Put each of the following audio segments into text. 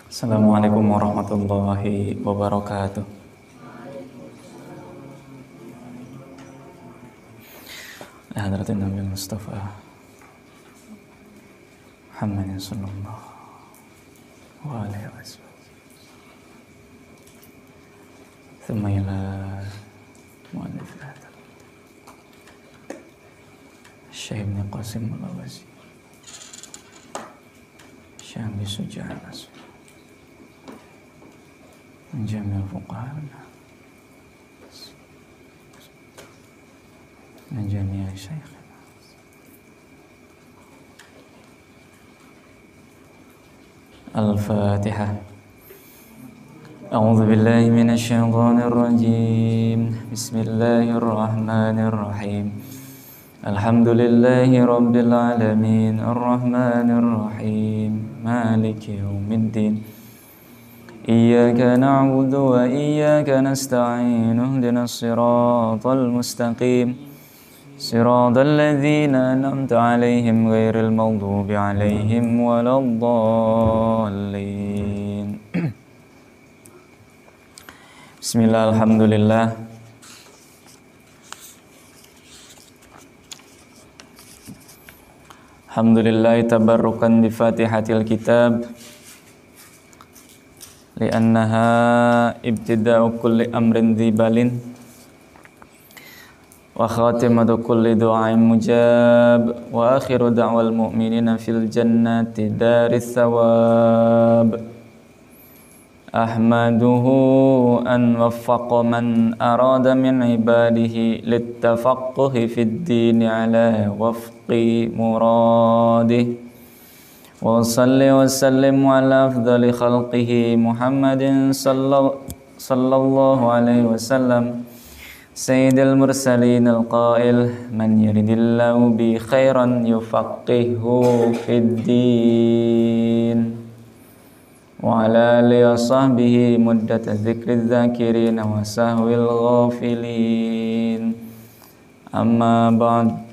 Assalamualaikum warahmatullahi wabarakatuh. Hadratin Nabi Mustafa Muhammad sallallahu alaihi wasallam. Thumma ila mu'allif hadha Syekh Ibn Qasim al-Awazi Syekh Bisujan جميع الفقهاء من جميع شيخنا الفاتحة. أعوذ بالله من الشيطان الرجيم. بسم الله الرحمن الرحيم. الحمد لله رب العالمين الرحمن الرحيم مالك يوم الدين إياك نعبد وإياك نستعين اهدنا الصراط المستقيم صراط الذين أنعمت عليهم غير المغضوب عليهم ولا الضالين. بسم الله الحمد لله. الحمد لله تبركا بفاتحة الكتاب لأنها ابتداء كل أمر ذي بال وخاتمة كل دعاء مجاب وآخر دعوى المؤمنين في الجنة دار الثواب. أحمده أن وفق من أراد من عباده للتفقه في الدين على وفق مراده. وصلي وسلم على أفضل خلقه محمد صلى الله عليه وسلم سيد المرسلين القائل من يرد الله به خيرا يفقهه في الدين وعلى آله وصحبه مدة ذكر الذاكرين وسهو الغافلين. أما بعد.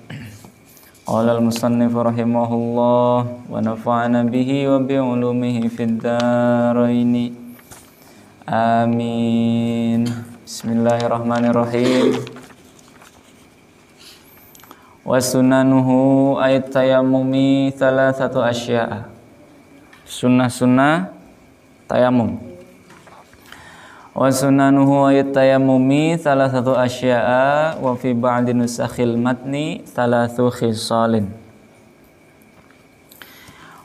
قال المصنف رحمه الله ونفعنا به وبعلومه في الدارين آمين. بسم الله الرحمن الرحيم. وسننه أي التيمم ثلاثة أشياء. Sunnah-sunnah tayamum. Wa sunanuhu ayat tayammumi thalathatu asya'a wa fi ba'di nusakhil matni thalathu khisalin.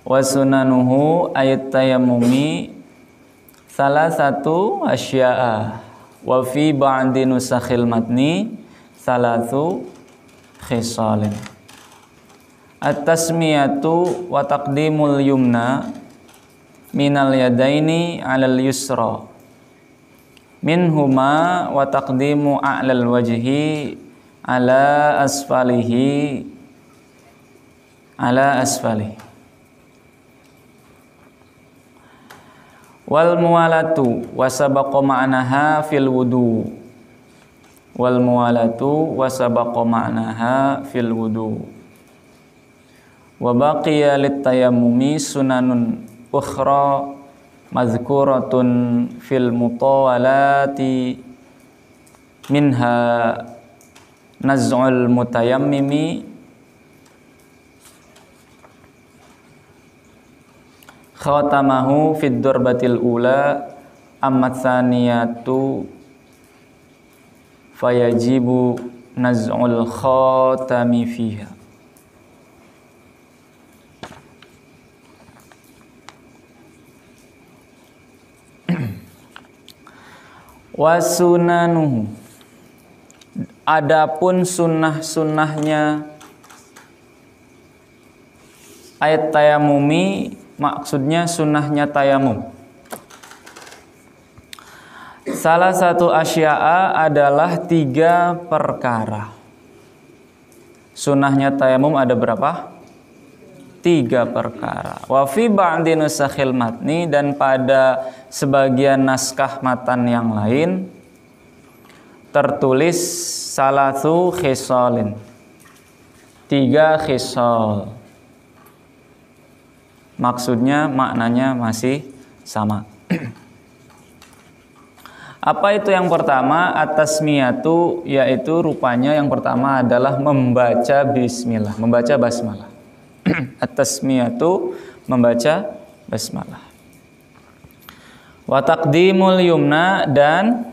Wa sunanuhu ayat tayammumi thalathatu asya'a wa fi ba'di nusakhil matni thalathu khisalin. At-tasmiyatu wa taqdimul yumna minal yadaini 'alal yusra minhuma wa taqdimu a'lal wajhi ala asfalihi wal muwalatu wa sabaqa ma'naha fil wudu wa baqiya lit tayammumi sunanun ukhra mazkuratun fil mutawalati minha naz'ul mutayammimi khatamahu fid darbatil ula amma tsaniyatu fayajibu naz'ul khatami fiha. Wasunanuhu, adapun sunnah-sunnahnya ayat tayamumi, maksudnya sunnahnya tayamum. Salah satu asya'a adalah 3 perkara. Sunnahnya tayamum ada berapa? 3 perkara. Wa fi ba'di nusakhil matni, dan pada sebagian naskah matan yang lain tertulis salatu khisalin, 3 khisal. Maksudnya maknanya masih sama. Apa itu yang pertama? At-tasmiyatu, yaitu rupanya yang pertama adalah membaca bismillah, membaca basmalah. At-tasmiyatu, membaca basmalah. Wa taqdimul yumna, dan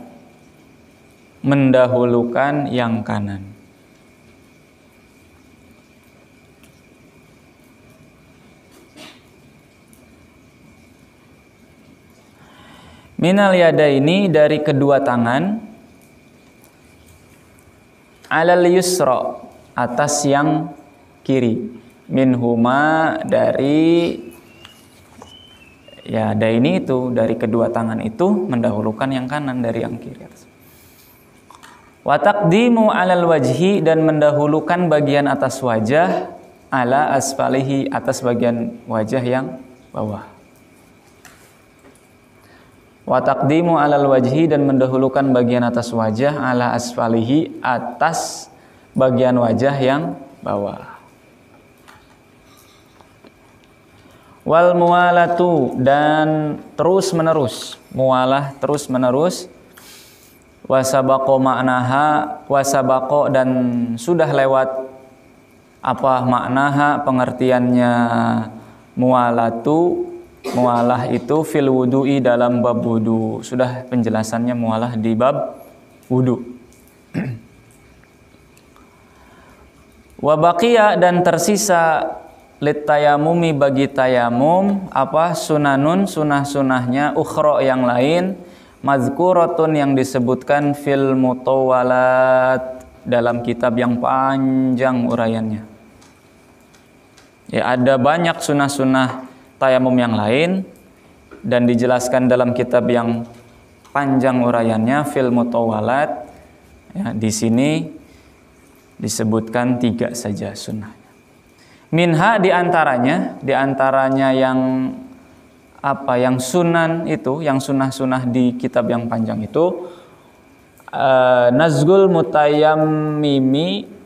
mendahulukan yang kanan. Minal yadaini, dari kedua tangan, alal yusra, atas yang kiri, minhuma, dari yadaini itu, dari kedua tangan itu mendahulukan yang kanan dari yang kiri. Wa taqdimu alal wajhi, dan mendahulukan bagian atas wajah, ala asfalihi, atas bagian wajah yang bawah. Wa taqdimu alal wajhi, dan mendahulukan bagian atas wajah, ala asfalihi, atas bagian wajah yang bawah. Wal muwalatu, dan terus menerus, muwalah terus menerus. Wasabaqo maknaha, wasabaqo, dan sudah lewat apa maknaha, pengertiannya muwalatu. Mualah itu fil wudu'i, dalam bab wudu. Sudah penjelasannya mualah di bab wudu. Wa baqiya, dan tersisa lit tayamumi, bagi tayamum, apa sunanun, sunah-sunahnya, ukhra, yang lain, mazkuratun, yang disebutkan fil mutawwalat, dalam kitab yang panjang uraiannya. Ya, ada banyak sunah-sunah tayamum yang lain dan dijelaskan dalam kitab yang panjang uraiannya, fil mutawwalat. Ya, di sini disebutkan 3 saja sunnahnya. Minha, diantaranya yang apa, yang sunan itu, yang sunnah-sunnah di kitab yang panjang itu, nazgul mutayammimi,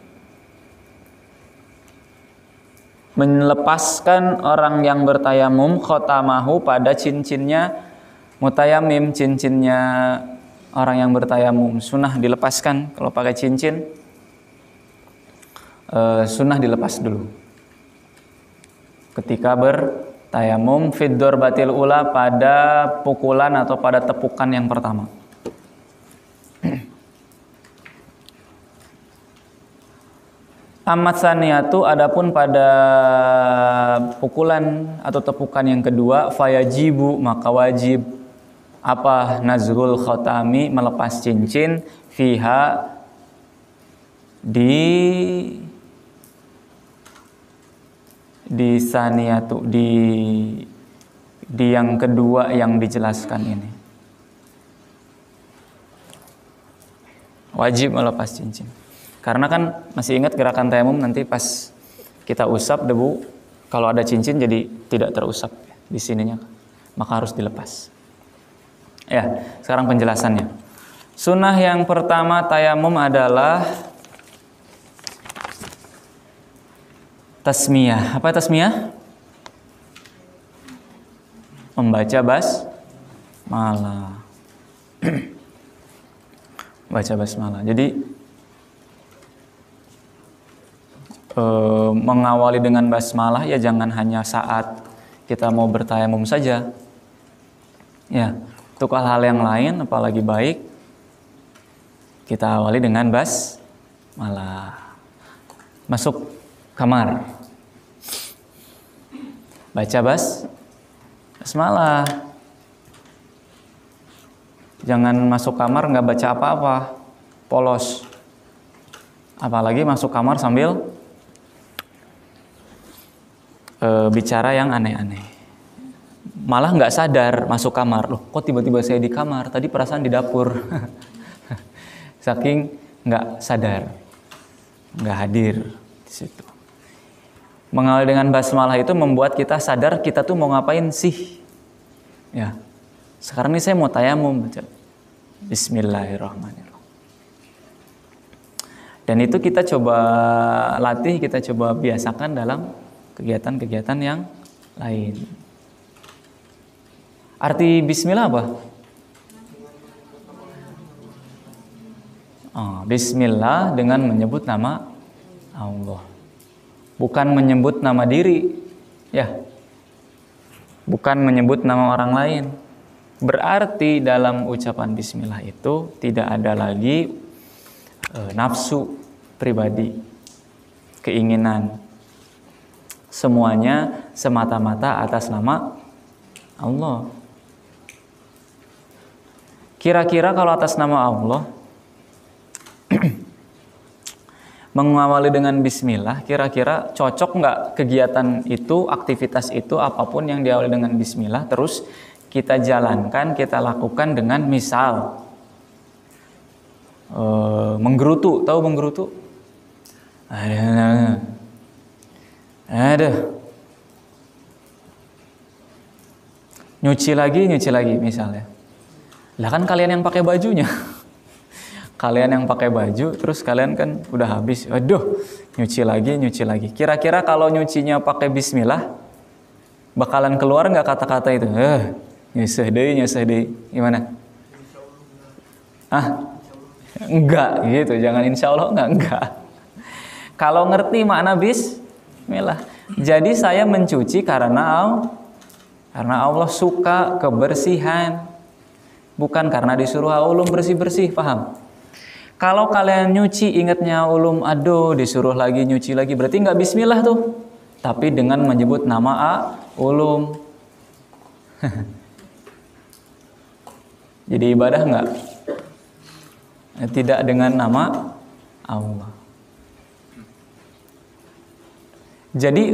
melepaskan orang yang bertayamum, khotamahu, pada cincinnya mutayamim, cincinnya orang yang bertayamum. Sunnah dilepaskan kalau pakai cincin, sunnah dilepas dulu ketika bertayamum, fid dorbatil ula, pada pukulan atau pada tepukan yang pertama. Amat saniyatu, adapun pada pukulan atau tepukan yang kedua, fayajibu, maka wajib apa, nazrul khotami, melepas cincin, fiha, di saniyatu, di yang kedua yang dijelaskan ini. Wajib melepas cincin. Karena kan masih ingat gerakan tayamum, nanti pas kita usap debu, kalau ada cincin jadi tidak terusap di sininya, maka harus dilepas. Ya, sekarang penjelasannya. Sunnah yang pertama tayamum adalah tasmiyah. Apa tasmiyah? Membaca basmalah. Baca basmalah. Jadi mengawali dengan basmalah ya jangan hanya saat kita mau bertayamum saja. Ya, untuk hal-hal yang lain apalagi baik kita awali dengan basmalah. Masuk kamar, baca basmalah. Jangan masuk kamar nggak baca apa-apa, polos. Apalagi masuk kamar sambil bicara yang aneh-aneh. Malah nggak sadar masuk kamar. Loh, kok tiba-tiba saya di kamar? Tadi perasaan di dapur. Saking nggak sadar, nggak hadir di situ. Mengawali dengan basmalah itu membuat kita sadar kita tuh mau ngapain sih. Ya, sekarang ini saya mau tayamum, baca Bismillahirrahmanirrahim. Dan itu kita coba latih, kita coba biasakan dalam kegiatan-kegiatan yang lain. Arti bismillah apa? Bismillah dengan menyebut nama Allah. Bukan menyebut nama diri. Ya. Bukan menyebut nama orang lain. Berarti dalam ucapan bismillah itu tidak ada lagi nafsu pribadi, keinginan. Semuanya semata-mata atas nama Allah. Kira-kira kalau atas nama Allah mengawali dengan bismillah, kira-kira cocok nggak kegiatan itu, aktivitas itu, apapun yang diawali dengan bismillah, terus kita jalankan, kita lakukan dengan misal menggerutu, tahu menggerutu? Ada. Nyuci lagi misalnya. Lah kan kalian yang pakai bajunya. Kalian yang pakai baju, terus kalian kan udah habis. Aduh, nyuci lagi. Kira-kira kalau nyucinya pakai bismillah, bakalan keluar nggak kata-kata itu? Nyusah deh. Gimana? Enggak gitu. Jangan insya Allah enggak. Kalau ngerti makna bismillah. Jadi saya mencuci karena Allah suka kebersihan. Bukan karena disuruh ulum bersih-bersih, paham? Kalau kalian nyuci ingatnya ulum, aduh disuruh lagi nyuci lagi, berarti nggak bismillah tuh. Tapi dengan menyebut nama ulum. Jadi ibadah nggak? Tidak dengan nama Allah. Jadi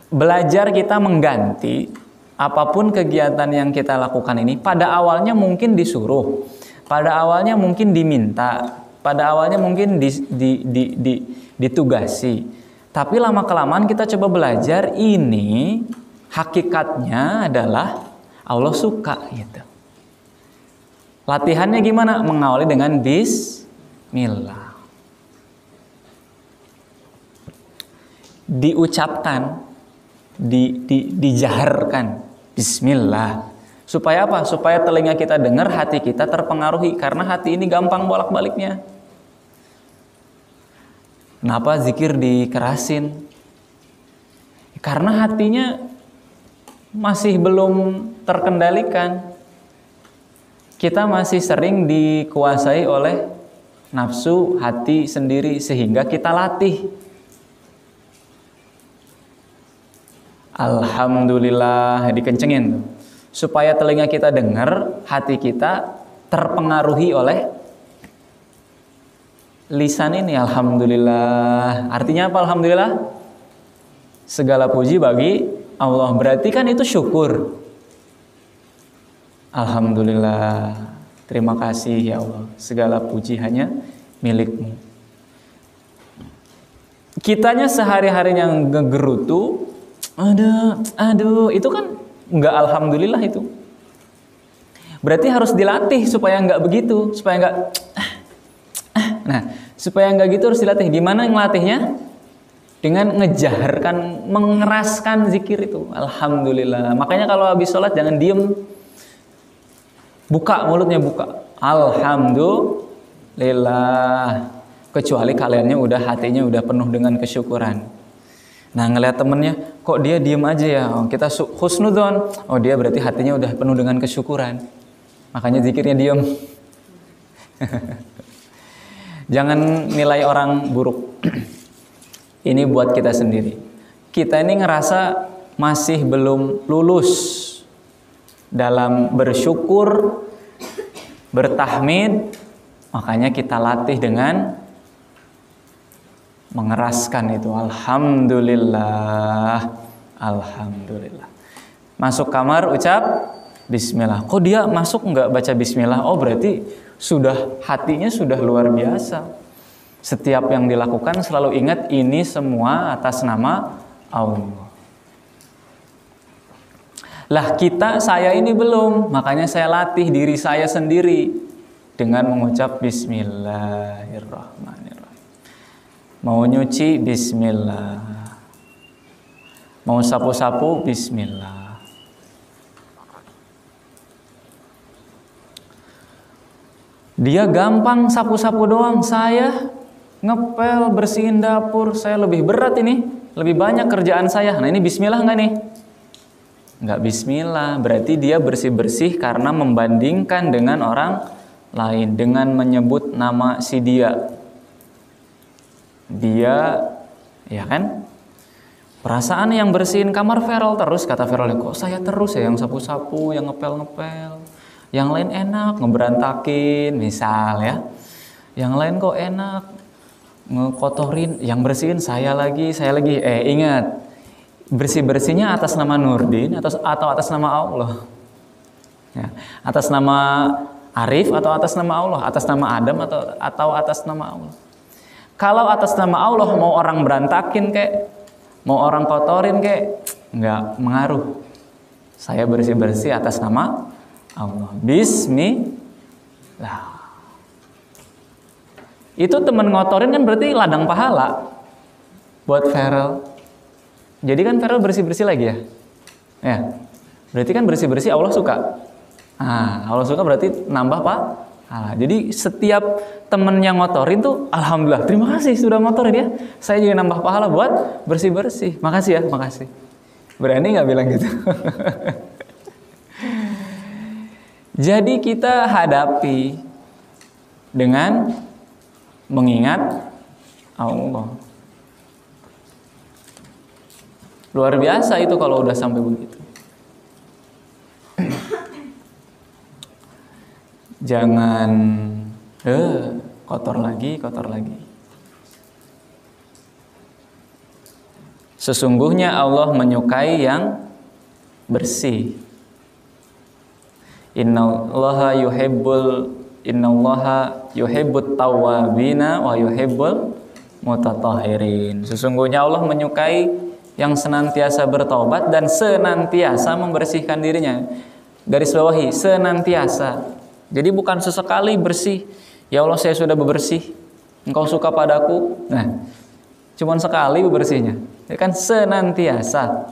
belajar kita mengganti apapun kegiatan yang kita lakukan ini, pada awalnya mungkin disuruh, pada awalnya mungkin diminta, pada awalnya mungkin ditugasi. Tapi lama-kelamaan kita coba belajar, ini hakikatnya adalah Allah suka gitu. Latihannya gimana? Mengawali dengan bismillah. Diucapkan, dijaharkan bismillah. Supaya apa? Supaya telinga kita dengar, hati kita terpengaruhi. Karena hati ini gampang bolak-baliknya. Kenapa zikir dikerasin? Karena hatinya masih belum terkendalikan. Kita masih sering dikuasai oleh nafsu hati sendiri, sehingga kita latih. Alhamdulillah, dikencengin supaya telinga kita dengar, hati kita terpengaruhi oleh lisan ini. Alhamdulillah. Artinya apa alhamdulillah? Segala puji bagi Allah. Berarti kan itu syukur. Alhamdulillah. Terima kasih ya Allah. Segala puji hanya milik-Mu. Kitanya sehari-harinya ngegerutu, aduh, itu kan nggak alhamdulillah itu. Berarti harus dilatih supaya nggak begitu, supaya nggak. Nah, supaya nggak gitu harus dilatih. Gimana ngelatihnya? Dengan ngejaharkan, mengeraskan zikir itu. Alhamdulillah. Makanya kalau habis sholat jangan diem, buka mulutnya, buka. Alhamdulillah. Kecuali kaliannya hatinya udah penuh dengan kesyukuran. Nah, ngelihat temennya, kok dia diem aja ya? Kita husnudzon. Oh, dia berarti hatinya udah penuh dengan kesyukuran. Makanya zikirnya diem. Jangan nilai orang buruk. Ini buat kita sendiri. Kita ini ngerasa masih belum lulus dalam bersyukur, bertahmid. Makanya kita latih dengan mengeraskan itu. Alhamdulillah. Alhamdulillah. Masuk kamar ucap bismillah. Kok dia masuk nggak baca bismillah? Oh, berarti hatinya sudah luar biasa. Setiap yang dilakukan selalu ingat ini semua atas nama Allah. Lah saya ini belum. Makanya saya latih diri saya sendiri dengan mengucap bismillahirrahmanirrahim. Mau nyuci bismillah. Mau sapu-sapu bismillah. Dia gampang sapu-sapu doang, saya ngepel, bersihin dapur, saya lebih berat ini, lebih banyak kerjaan saya. Nah ini bismillah nggak nih? Nggak bismillah, berarti dia bersih-bersih karena membandingkan dengan orang lain, dengan menyebut nama si dia. Dia, ya kan? Perasaan yang bersihin kamar Feral terus, kata Feral, kok saya terus ya yang sapu-sapu, yang ngepel-ngepel. Yang lain enak, ngeberantakin, misal ya. Yang lain kok enak, ngekotorin, yang bersihin saya lagi. Ingat, bersih-bersihnya atas nama Nurdin atau atas nama Allah. Ya, atas nama Arif atau atas nama Allah, atas nama Adam atau atas nama Allah. Kalau atas nama Allah, mau orang berantakin kek, mau orang kotorin kek, nggak mengaruh. Saya bersih-bersih atas nama Allah. Bismillah. Itu temen ngotorin kan berarti ladang pahala buat Feral. Jadi kan Feral bersih-bersih lagi ya. Ya. Berarti kan bersih-bersih Allah suka. Nah, Allah suka berarti nambah pahala. Jadi setiap temen yang ngotorin tuh alhamdulillah, terima kasih sudah ngotorin ya. Saya juga nambah pahala buat bersih-bersih. Makasih ya, makasih. Berani nggak bilang gitu? Jadi kita hadapi dengan mengingat Allah. Luar biasa itu kalau udah sampai begitu. Jangan kotor lagi. Sesungguhnya Allah menyukai yang bersih. Innallaha yuhibbut tawwabina wa yuhibbul mutatahhirin. Sesungguhnya Allah menyukai yang senantiasa bertobat dan senantiasa membersihkan dirinya. Garis bawahi, senantiasa. Jadi bukan sesekali bersih. Ya Allah, saya sudah bebersih. Engkau suka padaku. Nah, cuman sekali bebersihnya. Ya kan senantiasa.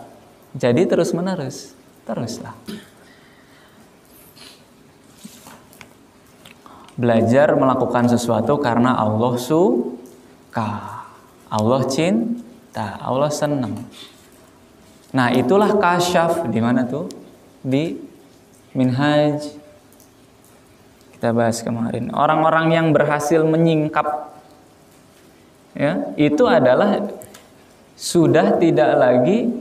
Jadi terus-menerus. Teruslah. Belajar melakukan sesuatu karena Allah suka, Allah cinta, Allah senang. Nah itulah kasyaf. Di mana tuh? Di Minhaj. Kita bahas kemarin. Orang-orang yang berhasil menyingkap, ya, itu adalah sudah tidak lagi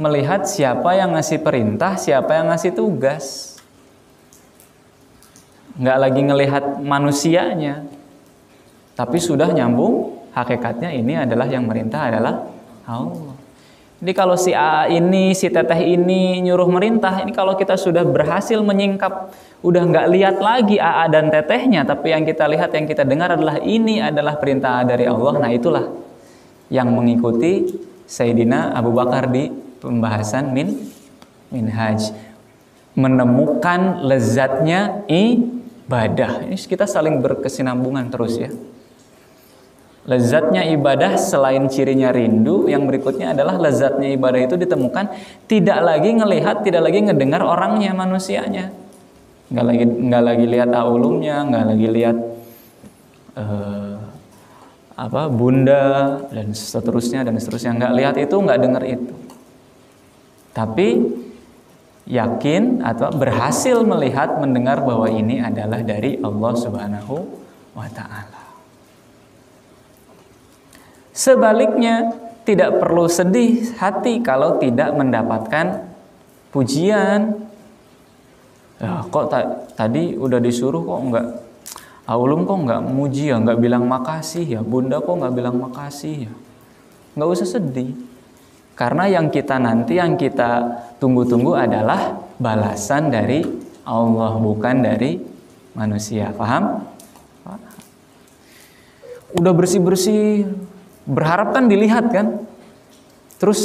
melihat siapa yang ngasih perintah, siapa yang ngasih tugas. Nggak lagi ngelihat manusianya, tapi sudah nyambung hakikatnya ini adalah yang merintah adalah Allah. Jadi kalau si A ini, si teteh ini nyuruh merintah, ini kalau kita sudah berhasil menyingkap, udah nggak lihat lagi AA dan tetehnya, tapi yang kita lihat, yang kita dengar adalah ini adalah perintah dari Allah. Nah itulah yang mengikuti Sayyidina Abu Bakar di pembahasan Minhaj, menemukan lezatnya ibadah. Ini kita saling berkesinambungan terus ya. Lezatnya ibadah selain cirinya rindu, yang berikutnya adalah lezatnya ibadah itu ditemukan tidak lagi ngelihat, tidak lagi ngedengar orangnya, manusianya. Nggak lagi lihat aulumnya, nggak lagi lihat bunda dan seterusnya, nggak lihat itu, nggak dengar itu. Tapi yakin atau berhasil melihat, mendengar bahwa ini adalah dari Allah Subhanahu wa Ta'ala. Sebaliknya, tidak perlu sedih hati kalau tidak mendapatkan pujian. Ya, kok tadi udah disuruh kok enggak, aulum kok enggak muji ya, enggak bilang makasih ya, bunda kok enggak bilang makasih ya. Enggak usah sedih. Karena yang kita nanti, yang kita tunggu-tunggu adalah balasan dari Allah, bukan dari manusia. Paham? Udah bersih-bersih, berharap kan dilihat kan. Terus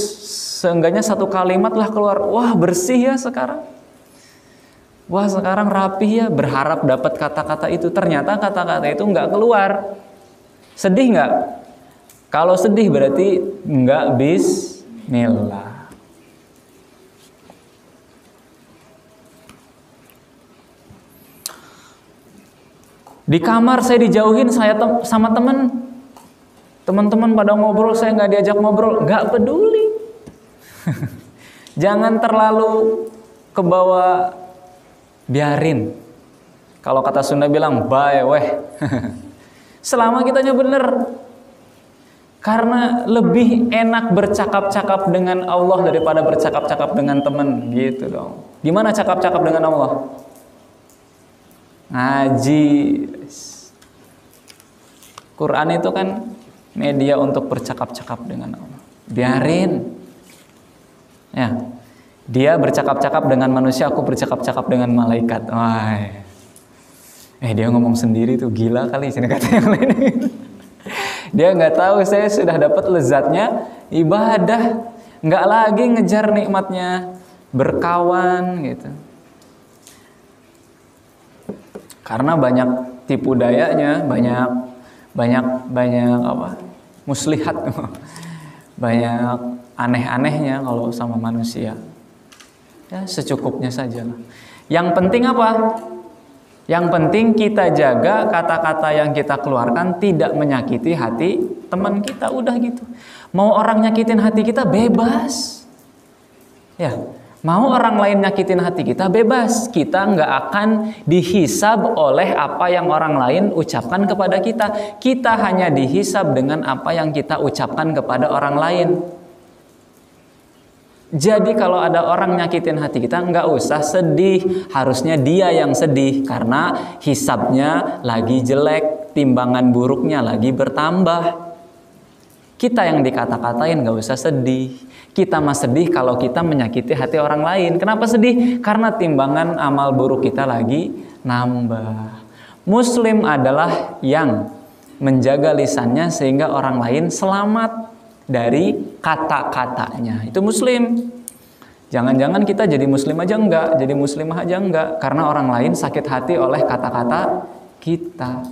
seenggaknya satu kalimat lah keluar, wah bersih ya sekarang. Wah sekarang rapih ya, berharap dapat kata-kata itu. Ternyata kata-kata itu nggak keluar. Sedih nggak? Kalau sedih berarti nggak bismillah. Di kamar saya dijauhin sama teman-teman pada ngobrol, saya nggak diajak ngobrol, nggak peduli. Jangan terlalu kebawa, biarin. Kalau kata Sunda bilang bae weh. Selama kitanya bener. Karena lebih enak bercakap-cakap dengan Allah daripada bercakap-cakap dengan teman, gitu dong. Gimana cakap-cakap dengan Allah? Ngaji. Quran itu kan media untuk bercakap-cakap dengan Allah. Biarin. Ya. Dia bercakap-cakap dengan manusia, aku bercakap-cakap dengan malaikat. Wah. Dia ngomong sendiri tuh, gila kali sini kata yang lain. Dia nggak tahu saya sudah dapat lezatnya ibadah, nggak lagi ngejar nikmatnya berkawan gitu. Karena banyak tipu dayanya, banyak apa? Muslihat, banyak aneh-anehnya kalau sama manusia. Ya secukupnya saja lah. Yang penting apa? Yang penting kita jaga kata-kata yang kita keluarkan tidak menyakiti hati teman kita, udah gitu. Mau orang nyakitin hati kita bebas. Ya, mau orang lain nyakitin hati kita bebas. Kita nggak akan dihisab oleh apa yang orang lain ucapkan kepada kita. Kita hanya dihisab dengan apa yang kita ucapkan kepada orang lain. Jadi kalau ada orang nyakitin hati kita, nggak usah sedih. Harusnya dia yang sedih karena hisabnya lagi jelek, timbangan buruknya lagi bertambah. Kita yang dikata-katain nggak usah sedih. Kita mah sedih kalau kita menyakiti hati orang lain. Kenapa sedih? Karena timbangan amal buruk kita lagi nambah. Muslim adalah yang menjaga lisannya sehingga orang lain selamat dari kata-katanya. Itu muslim. Jangan-jangan kita jadi muslim aja enggak, jadi muslimah aja enggak, karena orang lain sakit hati oleh kata-kata kita.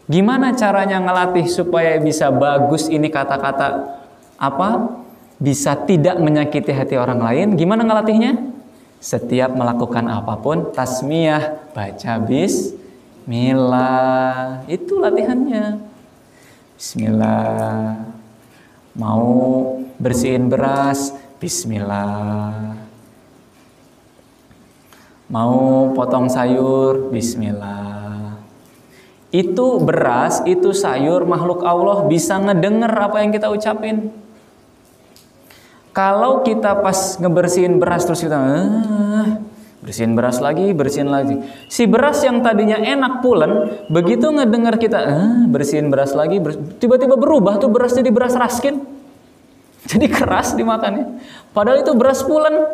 Gimana caranya ngelatih supaya bisa bagus ini kata-kata apa? Bisa tidak menyakiti hati orang lain? Gimana ngelatihnya? Setiap melakukan apapun tasmiyah, baca bismillah. Itu latihannya. Bismillah. Mau bersihin beras, bismillah. Mau potong sayur, bismillah. Itu beras, itu sayur, makhluk Allah bisa ngedenger apa yang kita ucapin. Kalau kita pas ngebersihin beras terus kita bersihin beras lagi, bersihin lagi. Si beras yang tadinya enak pulen, begitu ngedengar kita bersihin beras lagi, tiba-tiba berubah tuh beras jadi beras raskin. Jadi keras dimakannya. Padahal itu beras pulen.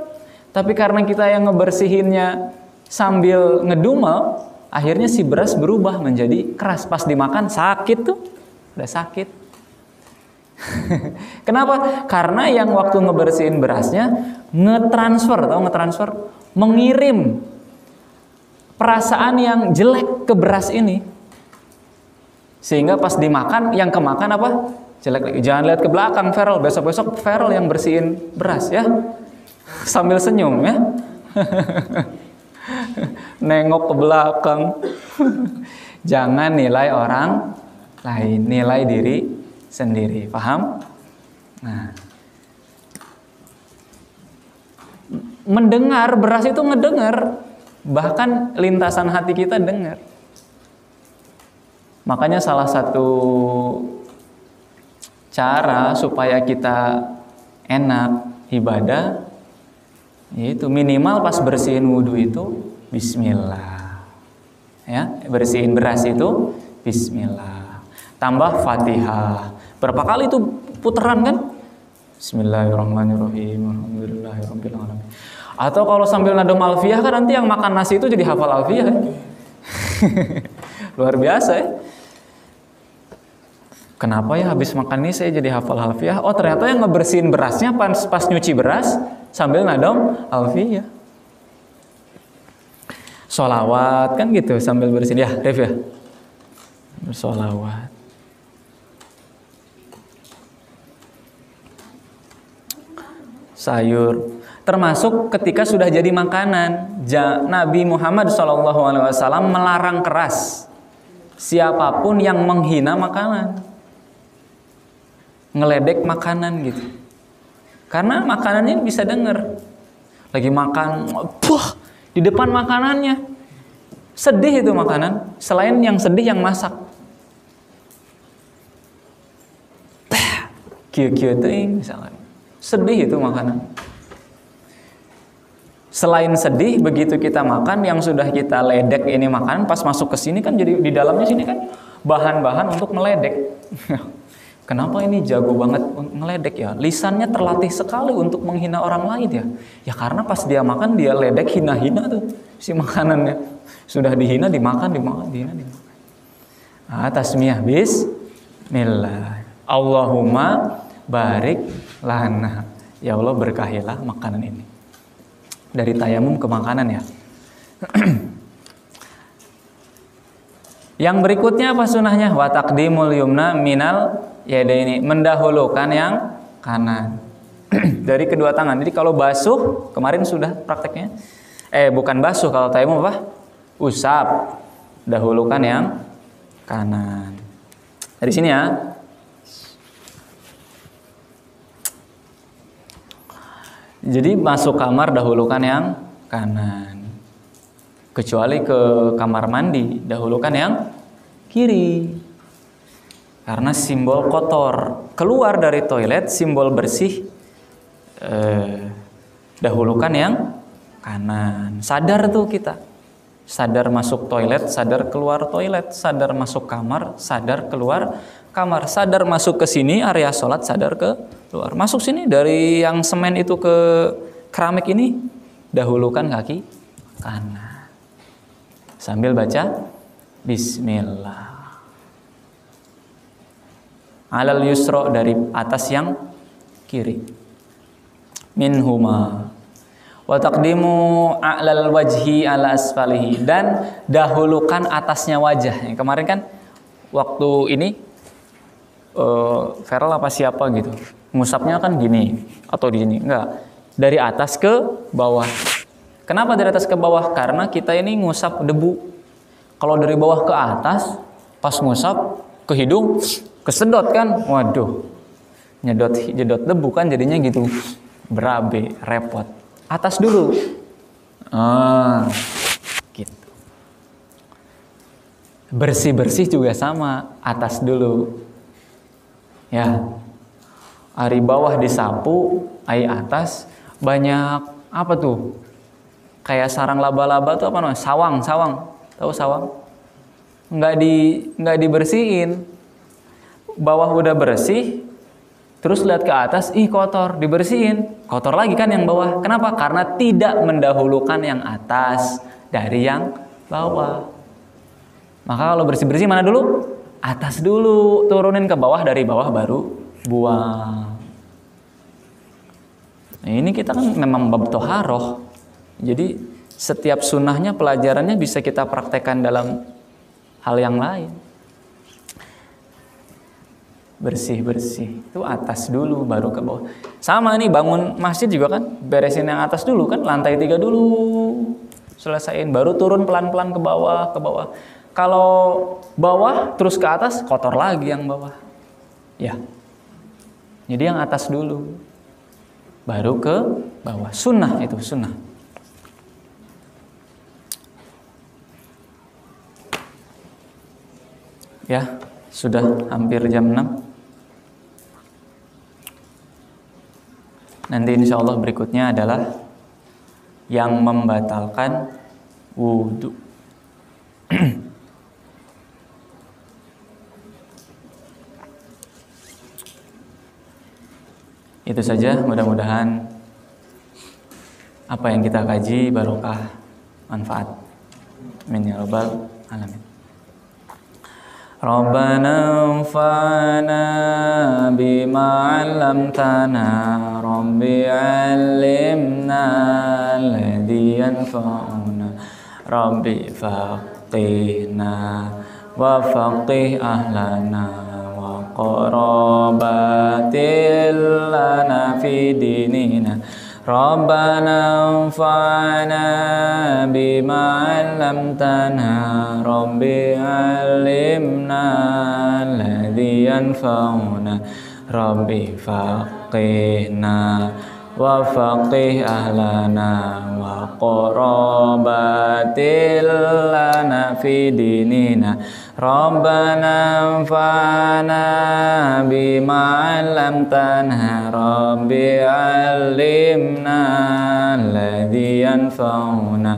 Tapi karena kita yang ngebersihinnya sambil ngedumel, akhirnya si beras berubah menjadi keras. Pas dimakan sakit tuh. Udah sakit. Kenapa? Karena yang waktu ngebersihin berasnya ngetransfer, mengirim perasaan yang jelek ke beras ini, sehingga pas dimakan yang kemakan apa? Jelek lagi. Jangan lihat ke belakang, Feral. Besok-besok Feral yang bersihin beras ya, sambil senyum ya. Nengok ke belakang. Jangan nilai orang lain, nilai diri sendiri. Paham? Nah, mendengar, beras itu ngedengar, bahkan lintasan hati kita dengar. Makanya salah satu cara supaya kita enak ibadah, yaitu minimal pas bersihin wudhu itu bismillah. Ya, bersihin beras itu bismillah. Tambah Fatihah. Berapa kali itu putaran kan? Bismillahirrahmanirrahim. Alhamdulillahirabbil alamin. Atau kalau sambil nadam alfiyah kan nanti yang makan nasi itu jadi hafal alfiyah. Luar biasa ya. Kenapa ya habis makan ini saya jadi hafal alfiyah? Oh ternyata yang ngebersihin berasnya pas nyuci beras sambil nadam alfiyah. Sholawat kan gitu sambil bersihin. Ya Rif ya. Bersolawat. Sayur. Termasuk ketika sudah jadi makanan, Nabi Muhammad SAW melarang keras siapapun yang menghina makanan, ngeledek makanan gitu. Karena makanannya bisa dengar, lagi makan, puh, di depan makanannya, sedih itu makanan. Selain yang sedih yang masak, kieu-kieu teuing misalkan, sedih itu makanan. Selain sedih, begitu kita makan yang sudah kita ledek ini makanan, pas masuk ke sini kan jadi di dalamnya sini kan bahan-bahan untuk meledek. Kenapa ini jago banget ngeledek ya? Lisannya terlatih sekali untuk menghina orang lain ya. Ya karena pas dia makan dia ledek hina-hina tuh si makanannya. Sudah dihina dimakan, dihina dimakan. Tasmiyah bismillah. Allahumma barik lana. Ya Allah berkahilah makanan ini. Dari tayamum ke makanan ya. Yang berikutnya apa sunahnya? Wa taqdimul yumna minal yadaini, mendahulukan yang kanan dari kedua tangan. Jadi kalau basuh, kemarin sudah prakteknya. Bukan basuh, kalau tayamum apa? Usap. Dahulukan yang kanan. Dari sini ya. Jadi masuk kamar dahulukan yang kanan. Kecuali ke kamar mandi dahulukan yang kiri. Karena simbol kotor. Keluar dari toilet simbol bersih, dahulukan yang kanan. Sadar tuh kita. Sadar masuk toilet, sadar keluar toilet, sadar masuk kamar, sadar keluar kamar, sadar masuk ke sini area sholat, sadar ke keluar. Masuk sini dari yang semen itu ke keramik ini, dahulukan kaki kanan. Sambil baca bismillah. Alal yusra, dari atas yang kiri. Minhuma. Wa taqdimu a'lal wajhi ala asfalihi, dan dahulukan atasnya wajah. Yang kemarin kan waktu ini Feral apa siapa gitu, ngusapnya kan gini atau di sini, enggak, dari atas ke bawah. Kenapa dari atas ke bawah? Karena kita ini ngusap debu. Kalau dari bawah ke atas, pas ngusap ke hidung, kesedot kan, waduh, jedot debu kan jadinya gitu, berabe, repot. Atas dulu, gitu. Bersih juga sama, atas dulu. Ya, ari bawah disapu, ai atas banyak apa tuh? Kayak sarang laba-laba tuh apa namanya? Sawang. Tahu sawang? Nggak dibersihin. Bawah udah bersih, terus lihat ke atas, ih kotor, dibersihin. Kotor lagi kan yang bawah. Kenapa? Karena tidak mendahulukan yang atas dari yang bawah. Maka kalau bersih-bersih mana dulu? Atas dulu, turunin ke bawah, dari bawah baru buang. Nah, ini kita kan memang bab toharoh. Jadi setiap sunnahnya, pelajarannya bisa kita praktekkan dalam hal yang lain. Bersih itu atas dulu baru ke bawah. Sama nih bangun masjid juga kan, beresin yang atas dulu kan, lantai 3 dulu selesaiin, baru turun pelan-pelan ke bawah. Kalau bawah terus ke atas, kotor lagi yang bawah. Ya. Jadi yang atas dulu baru ke bawah. Sunnah itu, sunnah. Ya, sudah hampir jam 6. Nanti insya Allah berikutnya adalah yang membatalkan wudhu. Itu saja, mudah-mudahan apa yang kita kaji barokah, manfaat. Amin ya rabbal alamin. Rabbana anfa'na bima 'allamtana, Rabbi 'allimna alladhi yanfa'una, Rabbi faqihna wa faqih ahlana wa qarabatil lana fi dinina, Rabbana anfa'na bima 'allamtana Rabbi 'allimna alladzi yanfa'una Rabbi faqihna wa faqih ahlana wa qarabatil lana fi dinina Rabbana anfa'na bima 'allamtana Rabbi 'allimna alladzi yanfa'una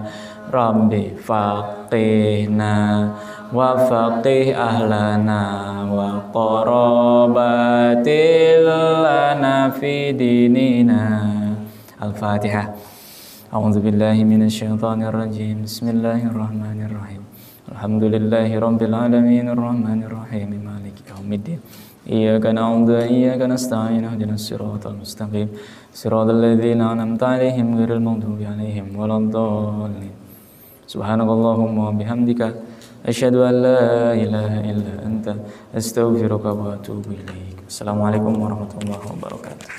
Rabbi faqihna wa faqih ahlana wa qarabatil lana fi dinina. Al-Fatihah. A'udzu billahi minasy syaithanir rajim. Bismillahirrahmanirrahim. Alhamdulillahi rabbil alamin arrahmanir rahim maliki yaumiddin. Iyyaka na'budu wa iyyaka nasta'in ihdinas siratal mustaqim. Siratal ladzina an'amta 'alaihim ghairil maghdubi 'alaihim waladdallin. Subhanakallahumma wa bihamdika asyhadu an la ilaha illa anta astaghfiruka wa atubu ilaik. Assalamualaikum warahmatullahi wabarakatuh.